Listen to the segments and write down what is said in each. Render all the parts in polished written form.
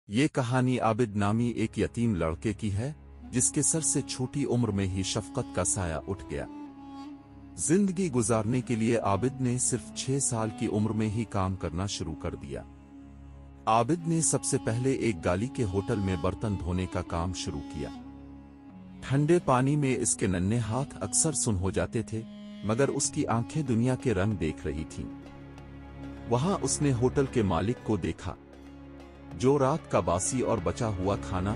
ये कहानी आबिद नामी एक यतीम लड़के की है जिसके सर से छोटी उम्र में ही शफकत का साया उठ गया। जिंदगी गुजारने के लिए आबिद ने सिर्फ 6 साल की उम्र में ही काम करना शुरू कर दिया। आबिद ने सबसे पहले एक गाली के होटल में बर्तन धोने का काम शुरू किया। ठंडे पानी में इसके नन्हे हाथ अक्सर सुन हो जाते थे, मगर उसकी आंखें दुनिया के रंग देख रही थीं। वहां उसने होटल के मालिक को देखा, जो रात का बासी और बचा हुआ खाना,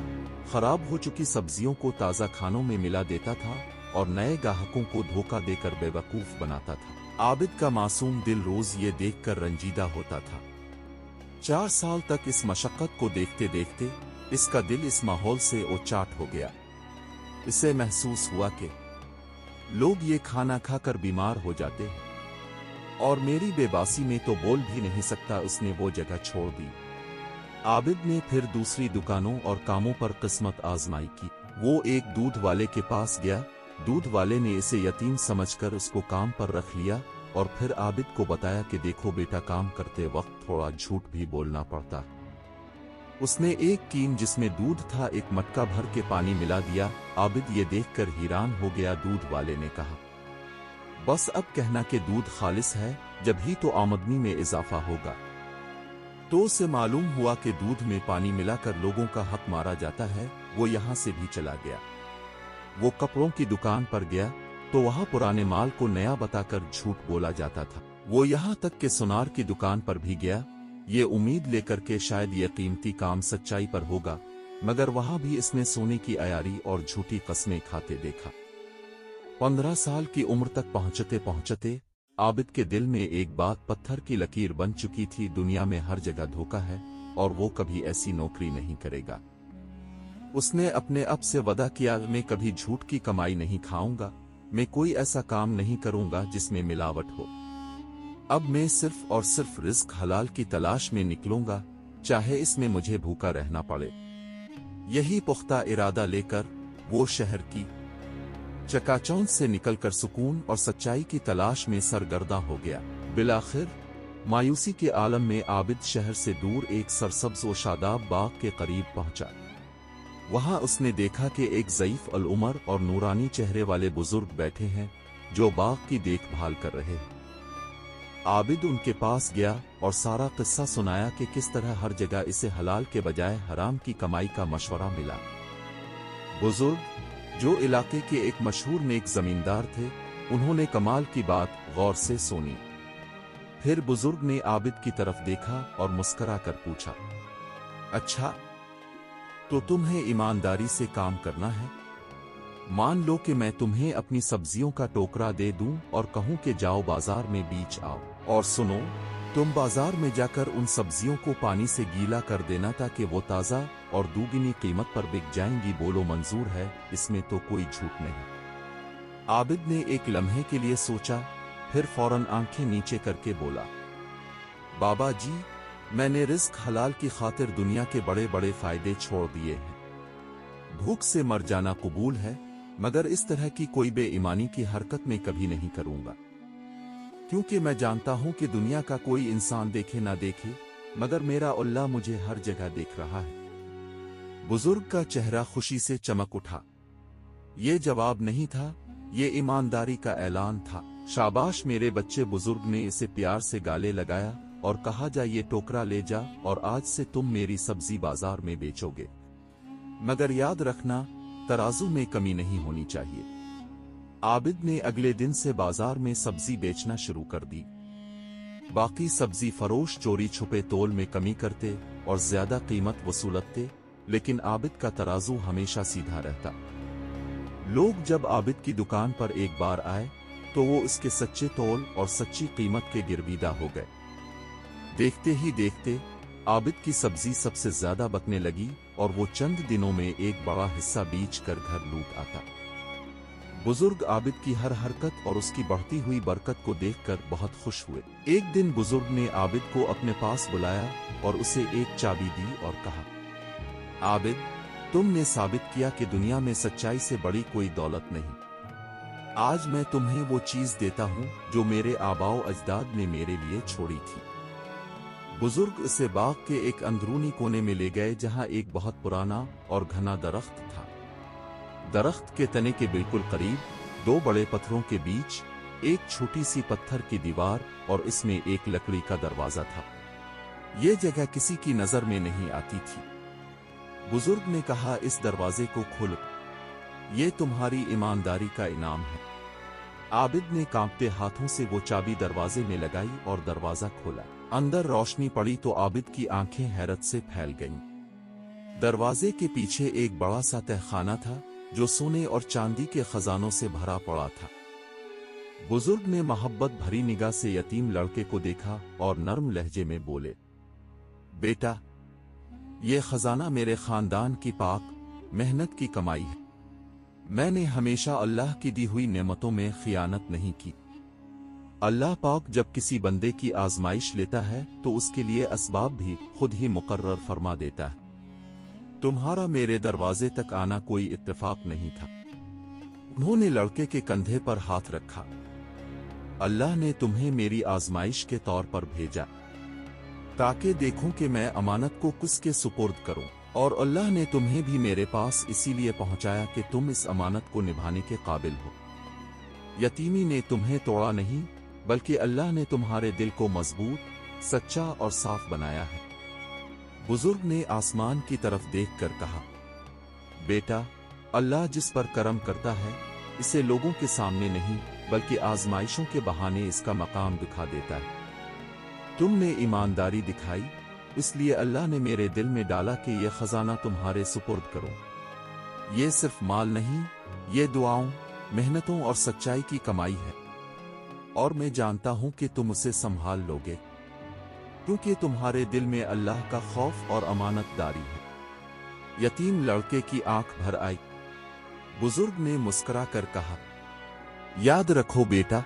खराब हो चुकी सब्जियों को ताजा खानों में मिला देता था और नए ग्राहकों को धोखा देकर बेवकूफ बनाता था। आबिद का मासूम दिल रोज ये देखकर रंजीदा होता था। 4 साल तक इस मशक्कत को देखते देखते इसका दिल इस माहौल से ओचाट हो गया। इसे महसूस हुआ कि लोग ये खाना खाकर बीमार हो जाते हैं और मेरी बेबासी में तो बोल भी नहीं सकता। उसने वो जगह छोड़ दी। आबिद ने फिर दूसरी दुकानों और कामों पर किस्मत आजमाई की। वो एक दूध वाले के पास गया। दूध वाले ने इसे यतीम समझकर उसको काम पर रख लिया और फिर आबिद को बताया कि देखो बेटा, काम करते वक्त थोड़ा झूठ भी बोलना पड़ता। उसने एक कीन जिसमें दूध था एक मटका भर के पानी मिला दिया। आबिद ये देखकर हैरान हो गया। दूध वाले ने कहा, बस अब कहना कि दूध खालिस है, जब ही तो आमदनी में इजाफा होगा। तो उसे मालूम हुआ कि दूध में पानी मिलाकर लोगों का हक मारा जाता है। वो यहां से भी चला गया। वो कपड़ों की दुकान पर गया तो वहां पुराने माल को नया बताकर झूठ बोला जाता था। वो यहां तक कि सुनार की दुकान पर भी गया, ये उम्मीद लेकर के शायद ये कीमती काम सच्चाई पर होगा, मगर वहां भी इसने सोने की अयारी और झूठी कस्में खाते देखा। 15 साल की उम्र तक पहुंचते पहुंचते आबिद के दिल में एक बात पत्थर की लकीर बन चुकी थी, दुनिया में हर जगह धोखा है और वो कभी ऐसी नौकरी नहीं करेगा। उसने अपने आप से वादा किया, मैं कभी झूठ की कमाई नहीं खाऊंगा, मैं कोई ऐसा काम नहीं करूंगा जिसमें मिलावट हो। अब मैं सिर्फ और सिर्फ रिस्क हलाल की तलाश में निकलूंगा, चाहे इसमें मुझे भूखा रहना पड़े। यही पुख्ता इरादा लेकर वो शहर की चकाचौंध से निकलकर सुकून और सच्चाई की तलाश में सरगर्दा हो गया। बिलाखिर मायूसी के आलम में आबिद शहर से दूर एक सरसब्ज व शादाब बाग के करीब पहुंचा। वहां उसने देखा कि एक ज़ईफ अल उमर और नूरानी चेहरे वाले बुजुर्ग बैठे हैं जो बाग की देखभाल कर रहे हैं। आबिद उनके पास गया और सारा किस्सा सुनाया कि किस तरह हर जगह इसे हलाल के बजाय हराम की कमाई का मशवरा मिला। बुजुर्ग, जो इलाके के एक मशहूर नेक जमींदार थे, उन्होंने कमाल की बात गौर से सुनी। फिर बुजुर्ग ने आबिद की तरफ देखा और मुस्करा कर पूछा, अच्छा, तो तुम्हें ईमानदारी से काम करना है? मान लो कि मैं तुम्हें अपनी सब्जियों का टोकरा दे दूं और कहूं कि जाओ बाजार में बीच आओ, और सुनो, तुम बाजार में जाकर उन सब्जियों को पानी से गीला कर देना ताकि वो ताज़ा और दुगनी कीमत पर बिक जाएंगी। बोलो मंजूर है? इसमें तो कोई झूठ नहीं। आबिद ने एक लम्हे के लिए सोचा, फिर फौरन आंखें नीचे करके बोला, बाबा जी, मैंने रिस्क हलाल की खातिर दुनिया के बड़े बड़े फायदे छोड़ दिए हैं। भूख से मर जाना कबूल है, मगर इस तरह की कोई बेईमानी की हरकत में कभी नहीं करूंगा, क्योंकि मैं जानता हूं कि दुनिया का कोई इंसान देखे ना देखे, मगर मेरा अल्लाह मुझे हर जगह देख रहा है। बुजुर्ग का चेहरा खुशी से चमक उठा। ये जवाब नहीं था, ये ईमानदारी का ऐलान था। शाबाश मेरे बच्चे, बुजुर्ग ने इसे प्यार से गाले लगाया और कहा, जा ये टोकरा ले जा और आज से तुम मेरी सब्जी बाजार में बेचोगे, मगर याद रखना, तराजू में कमी नहीं होनी चाहिए। आबिद ने अगले दिन से बाजार में सब्जी बेचना शुरू कर दी। बाकी सब्जी फरोश चोरी छुपे तोल में कमी करते और ज्यादा कीमत वसूलते, लेकिन आबिद का तराजू हमेशा सीधा रहता। लोग जब आबिद की दुकान पर एक बार आए तो वो उसके सच्चे तोल और सच्ची कीमत के गिरविदा हो गए। देखते ही देखते आबिद की सब्जी सबसे ज्यादा बकने लगी और वो चंद दिनों में एक बड़ा हिस्सा बेच कर घर लूट आता। बुजुर्ग आबिद की हर हरकत और उसकी बढ़ती हुई बरकत को देखकर बहुत खुश हुए। एक दिन बुजुर्ग ने आबिद को अपने पास बुलाया और उसे एक चाबी दी और कहा, आबिद, तुमने साबित किया कि दुनिया में सच्चाई से बड़ी कोई दौलत नहीं। आज मैं तुम्हें वो चीज देता हूं जो मेरे आबाओ अजदाद ने मेरे लिए छोड़ी थी। बुजुर्ग इसे बाग के एक अंदरूनी कोने में ले गए जहां एक बहुत पुराना और घना दरख्त था। दरख्त के तने के बिल्कुल करीब दो बड़े पत्थरों के बीच एक छोटी सी पत्थर की दीवार और इसमें एक लकड़ी का दरवाजा था। ये जगह किसी की नजर में नहीं आती थी। बुजुर्ग ने कहा, इस दरवाजे को खोलो, ये तुम्हारी ईमानदारी का इनाम है। आबिद ने कांपते हाथों से वो चाबी दरवाजे में लगाई और दरवाजा खोला। अंदर रोशनी पड़ी तो आबिद की आंखें हैरत से फैल गईं। दरवाजे के पीछे एक बड़ा सा तहखाना था जो सोने और चांदी के खजानों से भरा पड़ा था। बुजुर्ग ने मोहब्बत भरी निगाह से यतीम लड़के को देखा और नर्म लहजे में बोले, बेटा, ये खजाना मेरे खानदान की पाक मेहनत की कमाई है। मैंने हमेशा अल्लाह की दी हुई नेमतों में खियानत नहीं की। अल्लाह पाक जब किसी बंदे की आजमाइश लेता है तो उसके लिए असबाब भी खुद ही मुकर्रर फरमा देता है। तुम्हारा मेरे दरवाजे तक आना कोई इत्तेफाक नहीं था। उन्होंने लड़के के कंधे पर हाथ रखा। अल्लाह ने तुम्हें मेरी आजमाइश के तौर पर भेजा ताकि देखूं कि मैं अमानत को किसके सुपुर्द करूं, और अल्लाह ने तुम्हें भी मेरे पास इसीलिए पहुंचाया कि तुम इस अमानत को निभाने के काबिल हो। यतीमी ने तुम्हें तोड़ा नहीं, बल्कि अल्लाह ने तुम्हारे दिल को मजबूत, सच्चा और साफ बनाया है। बुजुर्ग ने आसमान की तरफ देखकर कहा, बेटा, अल्लाह जिस पर करम करता है इसे लोगों के सामने नहीं बल्कि आजमाइशों के बहाने इसका मकाम दिखा देता है। तुमने ईमानदारी दिखाई, इसलिए अल्लाह ने मेरे दिल में डाला कि यह खजाना तुम्हारे सुपुर्द करो। ये सिर्फ माल नहीं, ये दुआओं, मेहनतों और सच्चाई की कमाई है, और मैं जानता हूं कि तुम उसे संभाल लोगे, क्योंकि तुम्हारे दिल में अल्लाह का खौफ और अमानतदारी है। यतीम लड़के की आंख भर आई। बुजुर्ग ने मुस्कुरा कर कहा, याद रखो बेटा,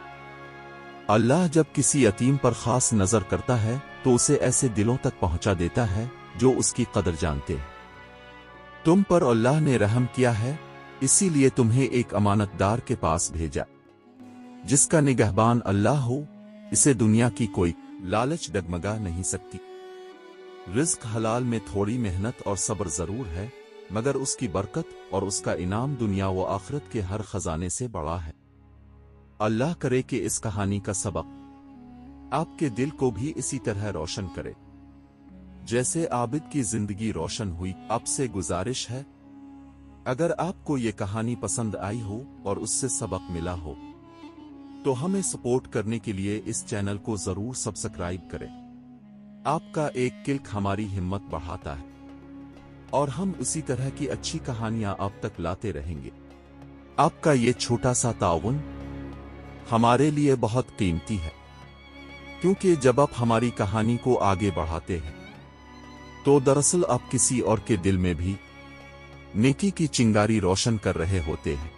अल्लाह जब किसी यतीम पर खास नजर करता है तो उसे ऐसे दिलों तक पहुंचा देता है जो उसकी कदर जानते हैं। तुम पर अल्लाह ने रहम किया है, इसीलिए तुम्हें एक अमानतदार के पास भेजा। जिसका निगहबान अल्लाह हो, इसे दुनिया की कोई लालच डगमगा नहीं सकती। रिज्क हलाल में थोड़ी मेहनत और सब्र जरूर है, मगर उसकी बरकत और उसका इनाम दुनिया व आखिरत के हर खजाने से बड़ा है। अल्लाह करे कि इस कहानी का सबक आपके दिल को भी इसी तरह रोशन करे जैसे आबिद की जिंदगी रोशन हुई। आपसे गुजारिश है, अगर आपको ये कहानी पसंद आई हो और उससे सबक मिला हो तो हमें सपोर्ट करने के लिए इस चैनल को जरूर सब्सक्राइब करें। आपका एक क्लिक हमारी हिम्मत बढ़ाता है और हम इसी तरह की अच्छी कहानियां आप तक लाते रहेंगे। आपका ये छोटा सा ताउन हमारे लिए बहुत कीमती है, क्योंकि जब आप हमारी कहानी को आगे बढ़ाते हैं तो दरअसल आप किसी और के दिल में भी नेकी की चिंगारी रोशन कर रहे होते हैं।